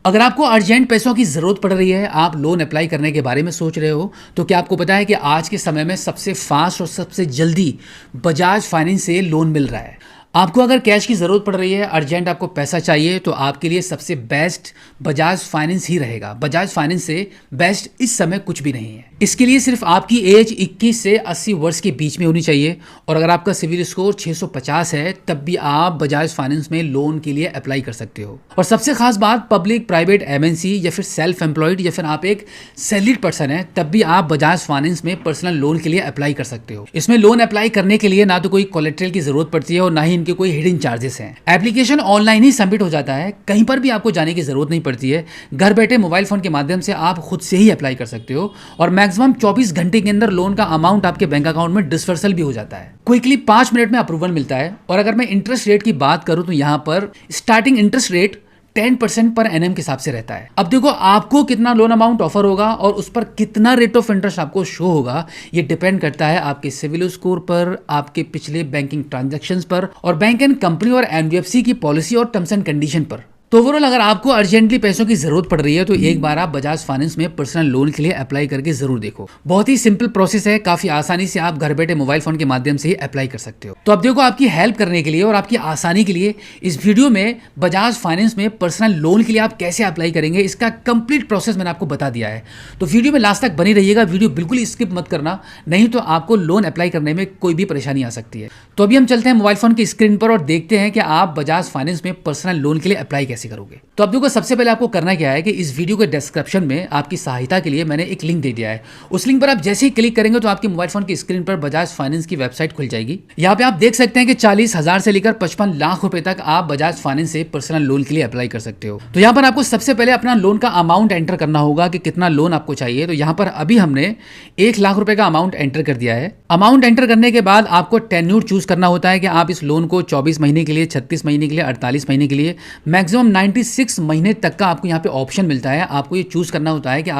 अगर आपको अर्जेंट पैसों की ज़रूरत पड़ रही है, आप लोन अप्लाई करने के बारे में सोच रहे हो, तो क्या आपको पता है कि आज के समय में सबसे फास्ट और सबसे जल्दी बजाज फाइनेंस से लोन मिल रहा है। आपको अगर कैश की ज़रूरत पड़ रही है, अर्जेंट आपको पैसा चाहिए, तो आपके लिए सबसे बेस्ट बजाज फाइनेंस ही रहेगा। बजाज फाइनेंस से बेस्ट इस समय कुछ भी नहीं है। इसके लिए सिर्फ आपकी एज 21 से 80 वर्ष के बीच में होनी चाहिए और अगर आपका सिविल स्कोर 650 है तब भी आप बजाज फाइनेंस में लोन के लिए अप्लाई कर सकते हो। और सबसे खास बात, पब्लिक, प्राइवेट, एमएनसी या फिर सेल्फ एम्प्लॉयड या फिर आप एक सैलरीड पर्सन है तब भी आप बजाज फाइनेंस में पर्सनल लोन के लिए अप्लाई कर सकते हो। इसमें लोन अप्लाई करने के लिए ना तो कोई कोलेट्रल की जरूरत पड़ती है और ना ही इनके कोई हिडन चार्जेस हैं। एप्लीकेशन ऑनलाइन ही सबमिट हो जाता है, कहीं पर भी आपको जाने की जरूरत नहीं पड़ती है। घर बैठे मोबाइल फोन के माध्यम से आप खुद से ही अप्लाई कर सकते हो और मैक्सिमम 24 घंटे के अंदर लोन का अमाउंट आपके बैंक अकाउंट में डिस्पर्सल भी हो जाता है। क्विकली 5 मिनट में अप्रूवल मिलता है। और अगर मैं इंटरेस्ट रेट की बात करूं तो यहाँ पर स्टार्टिंग इंटरेस्ट रेट 10% पर एनएम के हिसाब से रहता है। अब देखो आपको कितना लोन अमाउंट ऑफर होगा और उस पर कितना रेट ऑफ इंटरेस्ट आपको शो होगा, ये डिपेंड करता है आपके सिविल स्कोर पर, आपके पिछले बैंकिंग ट्रांजैक्शंस पर और बैंक एंड कंपनी और एनबीएफसी की पॉलिसी और टर्म्स एंड कंडीशन पर। तो ओवरऑल अगर आपको अर्जेंटली पैसों की जरूरत पड़ रही है तो एक बार आप बजाज फाइनेंस में पर्सनल लोन के लिए अप्लाई करके जरूर देखो। बहुत ही सिंपल प्रोसेस है, काफी आसानी से आप घर बैठे मोबाइल फोन के माध्यम से ही अप्लाई कर सकते हो। तो अब देखो, आपकी हेल्प करने के लिए और आपकी आसानी के लिए इस वीडियो में बजाज फाइनेंस में पर्सनल लोन के लिए आप कैसे अप्लाई करेंगे इसका कंप्लीट प्रोसेस मैंने आपको बता दिया है। तो वीडियो में लास्ट तक बनी रहिएगा, वीडियो बिल्कुल स्किप मत करना, नहीं तो आपको लोन अप्लाई करने में कोई भी परेशानी आ सकती है। तो अभी हम चलते हैं मोबाइल फोन की स्क्रीन पर और देखते हैं कि आप बजाज फाइनेंस में पर्सनल लोन के लिए अप्लाई कैसे करोगे। तो अब देखो, सबसे पहले आपको करना क्या है कि इस वीडियो के डिस्क्रिप्शन में आपकी सहायता के लिए मैंने एक लिंक दे दिया है। उस लिंक पर आप जैसे ही क्लिक करेंगे तो आपके मोबाइल फोन की स्क्रीन पर बजाज फाइनेंस की वेबसाइट खुल जाएगी। यहाँ पे आप देख सकते हैं कि 40,000 से लेकर 55 लाख रुपए तक आप बजाज फाइनेंस से पर्सनल लोन के लिए अप्लाई कर सकते हो। तो यहाँ पर आपको सबसे पहले अपना लोन का अमाउंट एंटर करना होगा कि कितना लोन आपको चाहिए। तो यहाँ पर अभी हमने 1 लाख रुपए का अमाउंट एंटर कर दिया है। अमाउंट एंटर करने के बाद आपको टेन्यूर चूज करना होता है कि आप इस लोन को 24 महीने के लिए, 36 महीने के लिए, 48 महीने के लिए, मैक्सिमम 96 महीने तक का आपको यहाँ पे ऑप्शन मिलता है। आपको ये चूज करना होता है कि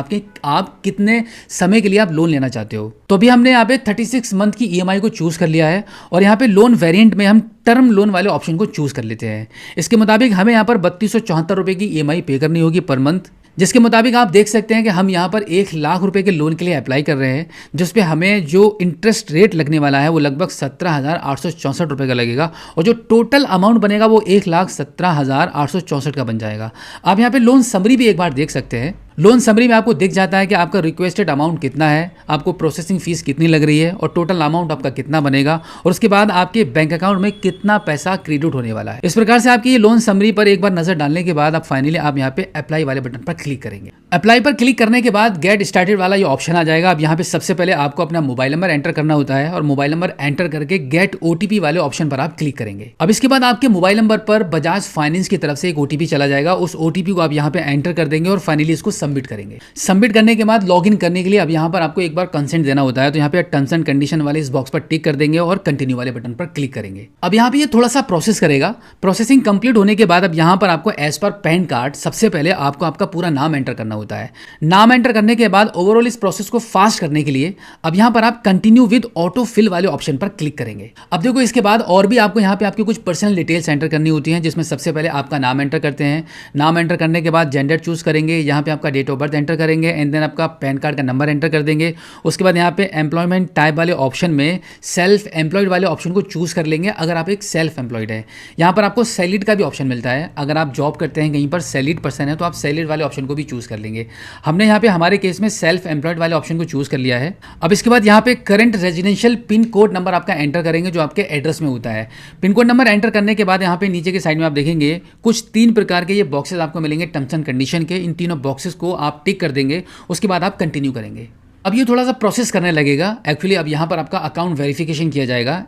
आप कितने समय के लिए आप लोन लेना चाहते हो। तो अभी हमने यहाँ पे 36 मंथ की ईएमआई को चूज कर लिया है और यहाँ पे लोन वेरिएंट में हम टर्म लोन वाले ऑप्शन को चूज कर लेते हैं। इसके मुताबिक हमें यहाँ पर 3274 रुपए की ईएमआई पे करनी होगी पर मंथ, जिसके मुताबिक आप देख सकते हैं कि हम यहाँ पर 1 लाख रुपए के लोन के लिए अप्लाई कर रहे हैं, जिस पे हमें जो इंटरेस्ट रेट लगने वाला है वो लगभग 17,864 रुपए का लगेगा और जो टोटल अमाउंट बनेगा वो 1,17,864 का बन जाएगा। आप यहाँ पे लोन समरी भी एक बार देख सकते हैं। लोन समरी में आपको दिख जाता है कि आपका रिक्वेस्टेड अमाउंट कितना है, आपको प्रोसेसिंग फीस कितनी लग रही है और टोटल अमाउंट आपका कितना बनेगा और उसके बाद आपके बैंक अकाउंट में कितना पैसा क्रेडिट होने वाला है। इस प्रकार से आपकी ये लोन समरी पर एक बार नजर डालने के बाद आप फाइनली आप यहाँ पे अप्लाई वाले बटन पर क्लिक करेंगे। अप्लाई पर क्लिक करने के बाद गेट स्टार्टेड वाला ये ऑप्शन आ जाएगा। अब यहाँ पे सबसे पहले आपको अपना मोबाइल नंबर एंटर करना होता है और मोबाइल नंबर एंटर करके गेट ओटीपी वाले ऑप्शन पर आप क्लिक करेंगे। अब इसके बाद आपके मोबाइल नंबर पर बजाज फाइनेंस की तरफ से एक ओटीपी चला जाएगा। उस ओटीपी को आप यहाँ पे एंटर कर देंगे और फाइनली इसको सबमिट करेंगे। सबमिट करने के बाद लॉगिन करने के लिए अब यहाँ पर आपको एक बार कंसेंट देना होता है। तो यहाँ पे टर्म्स एंड कंडीशन वाले इस बॉक्स पर टिक कर देंगे और कंटिन्यू वाले बटन पर क्लिक करेंगे। अब यहाँ पे ये थोड़ा सा प्रोसेस करेगा। प्रोसेसिंग कंप्लीट होने के बाद अब यहाँ पर आपको एज पर पैन कार्ड सबसे पहले आपको आपका पूरा नाम एंटर करना होता है। नाम एंटर करने के बाद ओवरऑल इस प्रोसेस को फास्ट करने के लिए अब यहाँ पर आप कंटिन्यू विद ऑटो फिल वाले ऑप्शन पर क्लिक करेंगे। अब देखो, इसके बाद और भी आपको यहाँ पे आपकी कुछ पर्सनल डिटेल्स एंटर करनी होती हैं, जिसमें सबसे पहले आपका नाम एंटर करते हैं। नाम एंटर करने के बाद जेंडर चूज करेंगे, यहाँ पे आपका डेट ऑफ बर्थ एंटर करेंगे एंड देन आपका पैन कार्ड का नंबर एंटर कर देंगे। उसके बाद यहाँ पे एम्प्लॉयमेंट टाइप वाले ऑप्शन में सेल्फ एम्प्लॉयड वाले ऑप्शन को चूज कर लेंगे अगर आप एक सेल्फ एम्प्लॉयड है। यहाँ पर आपको सैलरीड का भी ऑप्शन मिलता है। अगर आप जॉब करते हैं कहीं पर, सैलरीड पर्सन है, तो आप सैलरीड वाले ऑप्शन को भी चूज कर लेंगे। हमने यहाँ पे हमारे केस में सेल्फ एम्प्लॉयड वाले ऑप्शन को चूज कर लिया है। अब इसके बाद यहाँ पे current residential pin code number आपका एंटर करेंगे जो आपके एड्रेस में होता है। पिन कोड नंबर एंटर करने के बाद यहाँ पे नीचे के साइड में आप देखेंगे कुछ 3 प्रकार के ये बॉक्सेस आपको मिलेंगे टर्म्स एंड कंडीशन के। इन तीनों बॉक्सेस को आप टिक कर देंगे, उसके बाद आप कंटिन्यू करेंगे। अब ये थोड़ा सा प्रोसेस करने लगेगा। एक्चुअली अब यहाँ पर आपका अकाउंट वेरिफिकेशन किया जाएगा।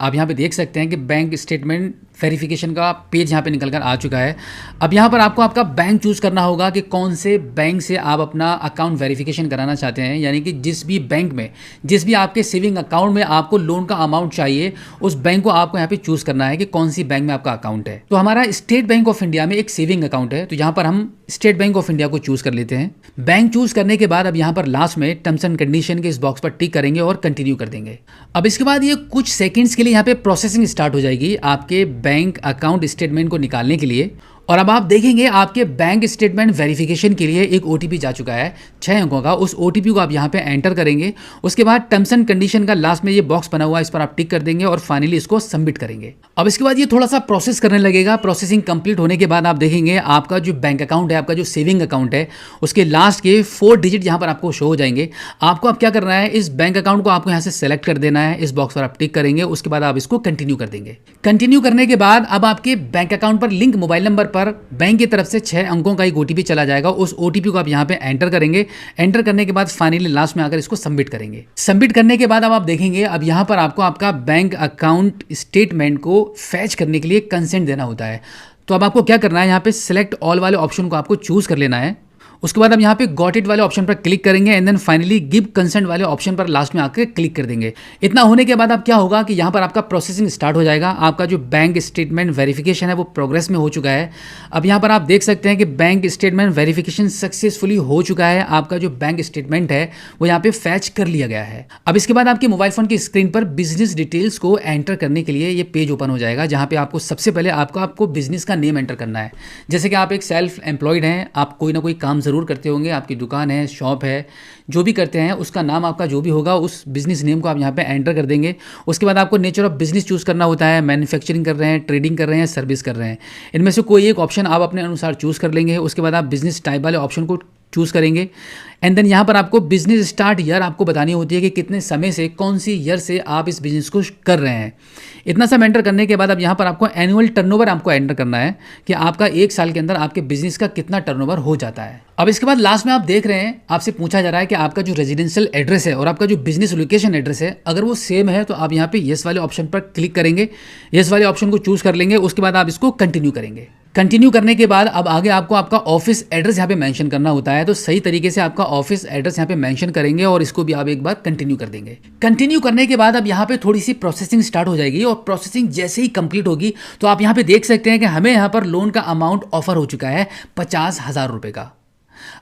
आप यहाँ पे देख सकते हैं कि बैंक स्टेटमेंट वेरिफिकेशन का पेज यहाँ पे निकल कर आ चुका है। अब यहाँ पर आपको आपका बैंक चूज करना होगा कि कौन से बैंक से आप अपना अकाउंट वेरिफिकेशन कराना चाहते हैं, यानी कि जिस भी बैंक में, जिस भी आपके सेविंग अकाउंट में आपको लोन का अमाउंट चाहिए, उस बैंक को आपको यहाँ पे चूज करना है कि कौन सी बैंक में आपका अकाउंट है। तो हमारा स्टेट बैंक ऑफ इंडिया में एक सेविंग अकाउंट है, तो यहाँ पर हम स्टेट बैंक ऑफ इंडिया को चूज कर लेते हैं। बैंक चूज करने के बाद अब यहाँ पर लास्ट में टर्म्स एंड कंडीशन के इस बॉक्स पर टिक करेंगे और कंटिन्यू कर देंगे। अब इसके बाद ये कुछ सेकंड्स के लिए यहाँ पे प्रोसेसिंग स्टार्ट हो जाएगी आपके बैंक अकाउंट स्टेटमेंट को निकालने के लिए। और अब आप देखेंगे आपके बैंक स्टेटमेंट वेरिफिकेशन के लिए एक ओटीपी जा चुका है 6 अंकों का। उस ओटीपी को आप यहाँ पे एंटर करेंगे। उसके बाद टर्म्स एंड कंडीशन का लास्ट में ये बॉक्स बना हुआ है, इस पर आप टिक कर देंगे और फाइनली इसको सबमिट करेंगे। अब इसके बाद ये थोड़ा सा प्रोसेस करने लगेगा। प्रोसेसिंग कंप्लीट होने के बाद आप देखेंगे आपका जो बैंक अकाउंट है, आपका जो सेविंग अकाउंट है, उसके लास्ट के 4 डिजिट यहाँ पर आपको शो हो जाएंगे। आपको अब क्या करना है, इस बैंक अकाउंट को आपको यहाँ से सेलेक्ट कर देना है, इस बॉक्स पर आप टिक करेंगे। उसके बाद आप इसको कंटिन्यू कर देंगे। कंटिन्यू करने के बाद अब आपके बैंक अकाउंट पर लिंक मोबाइल नंबर पर बैंक की तरफ से 6 अंकों का एक ओटीपी चला जाएगा। उस ओटीपी को आप यहाँ पे एंटर करेंगे। एंटर करने के बाद फाइनली लास्ट में आकर इसको सबमिट करेंगे। सबमिट करने के बाद अब आप देखेंगे अब यहाँ पर आपको आपका बैंक अकाउंट स्टेटमेंट को फैच करने के लिए कंसेंट देना होता है। तो अब आपको क्या करना है, यहाँ पे सिलेक्ट ऑल वाले ऑप्शन को आपको चूज कर लेना है। उसके बाद हम यहाँ पे गॉट इट वाले ऑप्शन पर क्लिक करेंगे and then finally give consent वाले ऑप्शन पर लास्ट में आकर क्लिक कर देंगे। इतना होने के बाद अब क्या होगा कि यहाँ पर आपका प्रोसेसिंग स्टार्ट हो जाएगा। आपका जो बैंक स्टेटमेंट वेरिफिकेशन है वो प्रोग्रेस में हो चुका है। अब यहाँ पर आप देख सकते हैं कि बैंक स्टेटमेंट वेरिफिकेशन सक्सेसफुली हो चुका है। आपका जो बैंक स्टेटमेंट है वो यहाँ पे फैच कर लिया गया है। अब इसके बाद आपके मोबाइल फोन की स्क्रीन पर बिजनेस डिटेल्स को एंटर करने के लिए ये पेज ओपन हो जाएगा, जहाँ पे आपको सबसे पहले आपको बिजनेस का नेम एंटर करना है। जैसे कि आप एक सेल्फ एम्प्लॉयड हैं, आप कोई ना कोई काम जरूर करते होंगे, आपकी दुकान है, शॉप है, जो भी करते हैं उसका नाम आपका जो भी होगा उस बिजनेस नेम को आप यहाँ पे एंटर कर देंगे। उसके बाद आपको नेचर ऑफ बिजनेस चूज करना होता है, मैन्युफैक्चरिंग कर रहे हैं, ट्रेडिंग कर रहे हैं, सर्विस कर रहे हैं, इनमें से कोई एक ऑप्शन आप अपने अनुसार चूज कर लेंगे। उसके बाद आप बिजनेस टाइप वाले ऑप्शन को चूज करेंगे एंड देन यहाँ पर आपको बिजनेस स्टार्ट ईयर आपको बतानी होती है कि कितने समय से, कौन सी ईयर से आप इस बिजनेस को कर रहे हैं। इतना सब एंटर करने के बाद अब यहाँ पर आपको एनुअल टर्नओवर आपको एंटर करना है कि आपका 1 साल के अंदर आपके बिजनेस का कितना टर्नओवर हो जाता है। अब इसके बाद लास्ट में आप देख रहे हैं आपसे पूछा जा रहा है कि आपका जो रेजिडेंशियल एड्रेस है और आपका जो बिजनेस लोकेशन एड्रेस है अगर वो सेम है तो आप यहाँ पे येस वाले ऑप्शन पर क्लिक करेंगे, येस वाले ऑप्शन को चूज कर लेंगे। उसके बाद आप इसको कंटिन्यू करेंगे। कंटिन्यू करने के बाद अब आगे आपको आपका ऑफिस एड्रेस यहाँ पे मेंशन करना होता है, तो सही तरीके से आपका ऑफिस एड्रेस यहाँ पे मेंशन करेंगे और इसको भी आप एक बार कंटिन्यू कर देंगे। कंटिन्यू करने के बाद अब यहाँ पे थोड़ी सी प्रोसेसिंग स्टार्ट हो जाएगी और प्रोसेसिंग जैसे ही कंप्लीट होगी तो आप यहाँ पे देख सकते हैं कि हमें यहाँ पर लोन का अमाउंट ऑफर हो चुका है 50,000 रुपये का।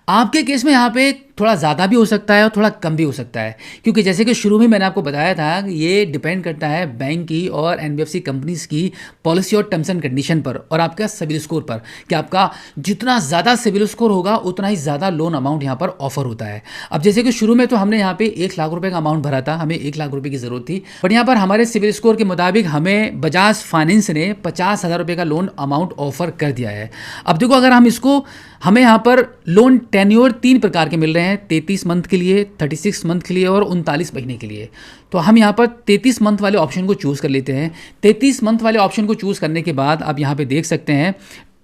आपके केस में यहाँ पे थोड़ा ज़्यादा भी हो सकता है और थोड़ा कम भी हो सकता है, क्योंकि जैसे कि शुरू में मैंने आपको बताया था कि ये डिपेंड करता है बैंक की और एनबीएफसी कंपनीज की पॉलिसी और टर्म्स एंड कंडीशन पर और आपका सिविल स्कोर पर, कि आपका जितना ज़्यादा सिविल स्कोर होगा उतना ही ज़्यादा लोन अमाउंट यहाँ पर ऑफर होता है। अब जैसे कि शुरू में तो हमने यहाँ पे 1 लाख रुपये का अमाउंट भरा था, हमें 1 लाख रुपये की ज़रूरत थी, बट यहाँ पर हमारे सिविल स्कोर के मुताबिक हमें बजाज फाइनेंस ने 50,000 रुपये का लोन अमाउंट ऑफर कर दिया है। अब देखो अगर हम इसको, हमें यहाँ पर लोन टेन्योर 3 प्रकार के मिल रहे हैं, 33 मंथ के लिए, 36 मंथ के लिए और 39 महीने के लिए। तो हम यहाँ पर 33 मंथ वाले ऑप्शन को चूज़ कर लेते हैं। 33 मंथ वाले ऑप्शन को चूज़ करने के बाद आप यहाँ पे देख सकते हैं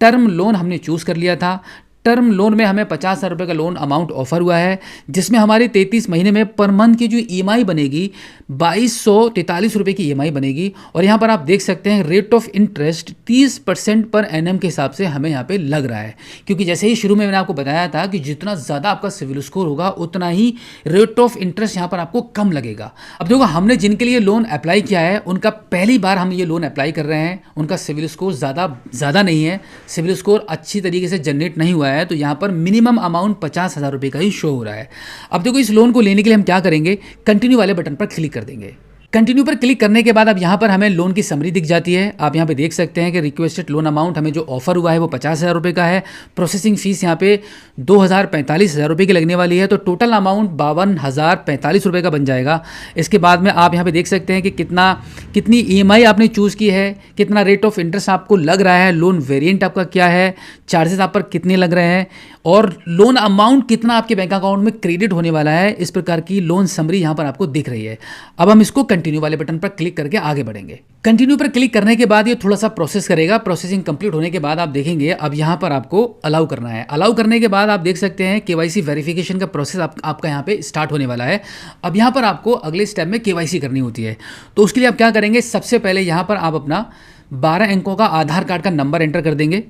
टर्म लोन हमने चूज़ कर लिया था। टर्म लोन में हमें 50,000 रुपये का लोन अमाउंट ऑफर हुआ है, जिसमें हमारी 33 महीने में पर मंथ की जो ईएमआई बनेगी 2243 रुपये की ईएमआई बनेगी। और यहाँ पर आप देख सकते हैं रेट ऑफ इंटरेस्ट 30% पर एनएम के हिसाब से हमें यहाँ पे लग रहा है, क्योंकि जैसे ही शुरू में मैंने आपको बताया था कि जितना ज़्यादा आपका सिविल स्कोर होगा उतना ही रेट ऑफ इंटरेस्ट यहाँ पर आपको कम लगेगा। अब देखो हमने जिनके लिए लोन अप्लाई किया है उनका पहली बार हम ये लोन अप्लाई कर रहे हैं, उनका सिविल स्कोर ज़्यादा नहीं है, सिविल स्कोर अच्छी तरीके से जनरेट नहीं हुआ है, तो यहाँ पर मिनिमम अमाउंट 50,000 रुपये का ही शो हो रहा है। अब देखो इस लोन को लेने के लिए हम क्या करेंगे, कंटिन्यू वाले बटन पर क्लिक कर देंगे। कंटिन्यू पर क्लिक करने के बाद अब यहाँ पर हमें लोन की समरी दिख जाती है। आप यहाँ पे देख सकते हैं कि रिक्वेस्टेड लोन अमाउंट हमें जो ऑफर हुआ है वो 50,000 रुपये का है। प्रोसेसिंग फीस यहाँ पे 2,45,000 रुपये की लगने वाली है, तो टोटल अमाउंट 52,045 रुपये का बन जाएगा। इसके बाद में आप यहाँ पे देख सकते हैं कि कितनी ईएमआई आपने चूज़ की है, कितना रेट ऑफ इंटरेस्ट आपको लग रहा है, लोन वेरिएंट आपका क्या है, चार्जेस आप पर कितने लग रहे हैं और लोन अमाउंट कितना आपके बैंक अकाउंट में क्रेडिट होने वाला है। इस प्रकार की लोन समरी यहाँ पर आपको दिख रही है। अब हम इसको कंटिन्यू वाले बटन पर क्लिक करके आगे बढ़ेंगे। कंटिन्यू पर क्लिक करने के बाद ये थोड़ा सा प्रोसेस करेगा। प्रोसेसिंग कंप्लीट होने के बाद आप देखेंगे अब यहाँ पर आपको अलाउ करना है। अलाउ करने के बाद आप देख सकते हैं केवाईसी वेरिफिकेशन का प्रोसेस आपका यहाँ पे स्टार्ट होने वाला है। अब यहाँ पर आपको अगले स्टेप में केवाईसी करनी होती है, तो उसके लिए आप क्या करेंगे, सबसे पहले यहाँ पर आप अपना 12 अंकों का आधार कार्ड का नंबर एंटर कर देंगे।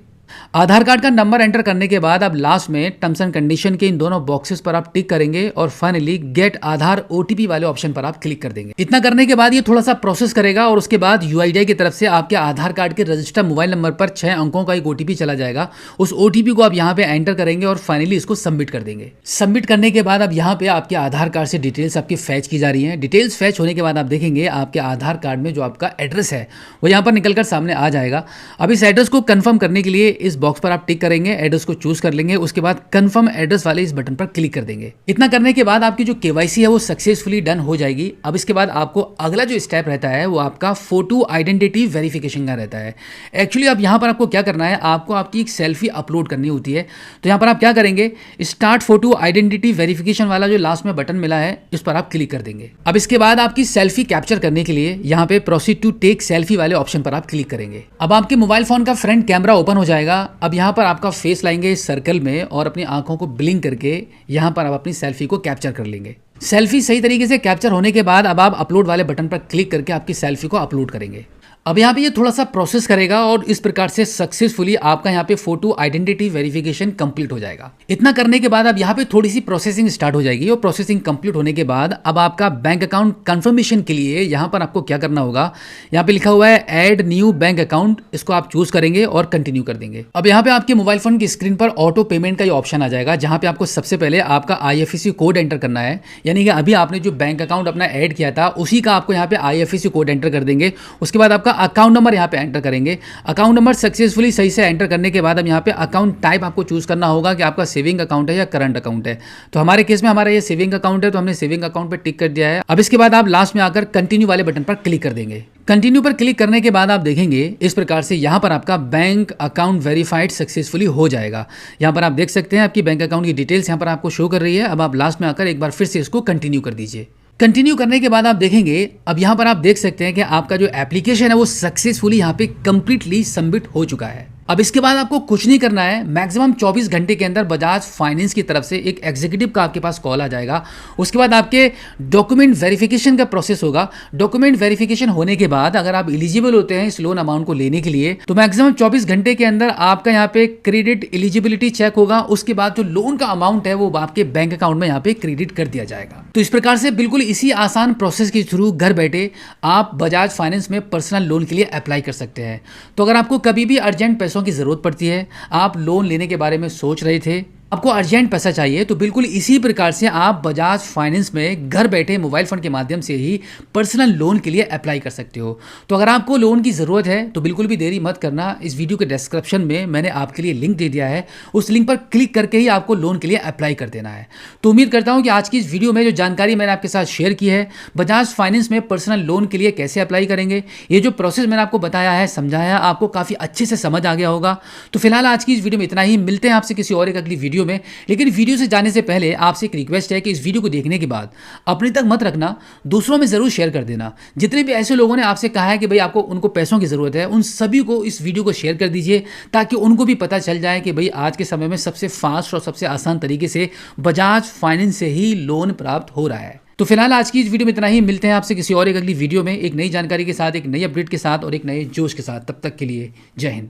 आधार कार्ड का नंबर एंटर करने के बाद अब लास्ट में टर्म्स एंड कंडीशन के इन दोनों बॉक्सेस पर आप टिक करेंगे और फाइनली गेट आधार ओटीपी वाले ऑप्शन पर आप क्लिक कर देंगे। इतना करने के बाद ये थोड़ा सा प्रोसेस करेगा और उसके बाद यूआईडीआई की तरफ से आपके आधार कार्ड के रजिस्टर मोबाइल नंबर पर 6 अंकों का एक ओटीपी चला जाएगा। उस ओटीपी को आप यहाँ पे एंटर करेंगे और फाइनली इसको सबमिट कर देंगे। सबमिट करने के बाद अब यहाँ पे आपके आधार कार्ड से डिटेल्स आपकी फैच की जा रही है। डिटेल्स फैच होने के बाद आप देखेंगे आपके आधार कार्ड में जो आपका एड्रेस है वो यहाँ पर निकलकर सामने आ जाएगा। अब इस एड्रेस को कंफर्म करने के लिए इस बॉक्स पर आप टिक करेंगे, एड्रेस को चूज कर लेंगे, उसके बाद कंफर्म एड्रेस वाले इस बटन पर क्लिक कर देंगे। इतना करने के बाद आपकी जो केवाईसी है वो सक्सेसफुली डन हो जाएगी। अब इसके बाद आपको अगला जो स्टेप रहता है वो आपका फोटो आइडेंटिटी वेरिफिकेशन का रहता है। एक्चुअली अब यहाँ पर आपको क्या करना है, आपको आपकी एक सेल्फी अपलोड करनी होती है। तो यहाँ पर आप क्या करेंगे, स्टार्ट फोटो आइडेंटिटी वेरिफिकेशन वाला जो लास्ट में बटन मिला है इस पर आप क्लिक कर देंगे। अब इसके बाद आपकी सेल्फी कैप्चर करने के लिए यहाँ पे प्रोसीड टू टेक सेल्फी वाले ऑप्शन पर आप क्लिक करेंगे। अब आपके मोबाइल फोन का फ्रंट कैमरा ओपन हो जाएगा। अब यहाँ पर आपका फेस लाएंगे इस सर्कल में और अपनी आंखों को ब्लिंक करके यहाँ पर आप अपनी सेल्फी को कैप्चर कर लेंगे। सेल्फी सही तरीके से कैप्चर होने के बाद अब आप अपलोड वाले बटन पर क्लिक करके आपकी सेल्फी को अपलोड करेंगे। अब यहाँ पे ये थोड़ा सा प्रोसेस करेगा और इस प्रकार से सक्सेसफुली आपका यहाँ पे फोटो आइडेंटिटी वेरिफिकेशन कंप्लीट हो जाएगा। इतना करने के बाद अब यहाँ पे थोड़ी सी प्रोसेसिंग स्टार्ट हो जाएगी और प्रोसेसिंग कंप्लीट होने के बाद अब आपका बैंक अकाउंट कंफर्मेशन के लिए यहाँ पर आपको क्या करना होगा, यहाँ पे लिखा हुआ है ऐड न्यू बैंक अकाउंट, इसको आप चूज करेंगे और कंटिन्यू कर देंगे। अब यहाँ पे आपके मोबाइल फोन की स्क्रीन पर ऑटो पेमेंट का ये ऑप्शन आ जाएगा, जहाँ पे आपको सबसे पहले आपका IFSC कोड एंटर करना है। यानी कि अभी आपने जो बैंक अकाउंट अपना ऐड किया था उसी का आपको यहाँ पे IFSC कोड एंटर कर देंगे। उसके बाद आपका अकाउंट नंबर यहाँ पे एंटर करेंगे। अकाउंट नंबर सक्सेसफुली सही से एंटर करने के बाद अब यहाँ पे अकाउंट टाइप आपको चूज करना होगा कि आपका सेविंग अकाउंट है या करंट अकाउंट है। तो हमारे केस में हमारा ये सेविंग अकाउंट है, तो हमने सेविंग अकाउंट पे टिक कर दिया है। अब इसके बाद आप लास्ट में आकर कंटिन्यू वाले बटन पर क्लिक कर देंगे। कंटिन्यू पर क्लिक करने के बाद आप देखेंगे इस प्रकार से यहाँ पर आपका बैंक अकाउंट वेरीफाइड सक्सेसफुली हो जाएगा। यहाँ पर आप देख सकते हैं आपकी बैंक अकाउंट की डिटेल्स यहाँ पर आपको शो कर रही है। अब आप लास्ट में आकर एक बार फिर से इसको कंटिन्यू कर दीजिए। कंटिन्यू करने के बाद आप देखेंगे अब यहाँ पर आप देख सकते हैं कि आपका जो एप्लीकेशन है वो सक्सेसफुली यहाँ पे कंप्लीटली सबमिट हो चुका है। अब इसके बाद आपको कुछ नहीं करना है, मैक्सिमम 24 घंटे के अंदर बजाज फाइनेंस की तरफ से एक एग्जीक्यूटिव का आपके पास कॉल आ जाएगा। उसके बाद आपके डॉक्यूमेंट वेरिफिकेशन का प्रोसेस होगा। डॉक्यूमेंट वेरिफिकेशन होने के बाद अगर आप एलिजिबल होते हैं इस लोन अमाउंट को लेने के लिए तो मैक्सिमम 24 घंटे के अंदर आपका यहाँ पे क्रेडिट एलिजिबिलिटी चेक होगा। उसके बाद जो लोन का अमाउंट है वो आपके बैंक अकाउंट में यहाँ पे क्रेडिट कर दिया जाएगा। तो इस प्रकार से बिल्कुल इसी आसान प्रोसेस के थ्रू घर बैठे आप बजाज फाइनेंस में पर्सनल लोन के लिए अप्लाई कर सकते हैं। तो अगर आपको कभी भी अर्जेंट पैसों की जरूरत पड़ती है, आप लोन लेने के बारे में सोच रहे थे, आपको अर्जेंट पैसा चाहिए, तो बिल्कुल इसी प्रकार से आप बजाज फाइनेंस में घर बैठे मोबाइल फोन के माध्यम से ही पर्सनल लोन के लिए अप्लाई कर सकते हो। तो अगर आपको लोन की ज़रूरत है तो बिल्कुल भी देरी मत करना। इस वीडियो के डिस्क्रिप्शन में मैंने आपके लिए लिंक दे दिया है, उस लिंक पर क्लिक करके ही आपको लोन के लिए अप्लाई कर देना है। तो उम्मीद करता हूँ कि आज की इस वीडियो में जो जानकारी मैंने आपके साथ शेयर की है बजाज फाइनेंस में पर्सनल लोन के लिए कैसे अप्लाई करेंगे, ये जो प्रोसेस मैंने आपको बताया है, समझाया, आपको काफ़ी अच्छे से समझ आ गया होगा। तो फिलहाल आज की इस वीडियो में इतना ही। मिलते हैं आपसे किसी और एक अगली वीडियो में। लेकिन वीडियो से जाने से पहले आपसे एक रिक्वेस्ट है कि इस वीडियो को देखने के बाद अपने तक मत रखना, दूसरों में जरूर शेयर कर देना। जितने भी ऐसे लोगों ने आपसे कहा है कि भाई आपको उनको पैसों की जरूरत है, उन सभी को इस वीडियो को शेयर कर दीजिए ताकि उनको भी पता चल जाए कि भाई आज के समय में सबसे फास्ट और सबसे आसान तरीके से बजाज फाइनेंस से ही लोन प्राप्त हो रहा है। तो फिलहाल आज की इस वीडियो में इतना ही। मिलते हैं आपसे किसी और एक अगली वीडियो में एक नई जानकारी के साथ, एक नई अपडेट के साथ और एक नए जोश के साथ। तब तक के लिए जय हिंद।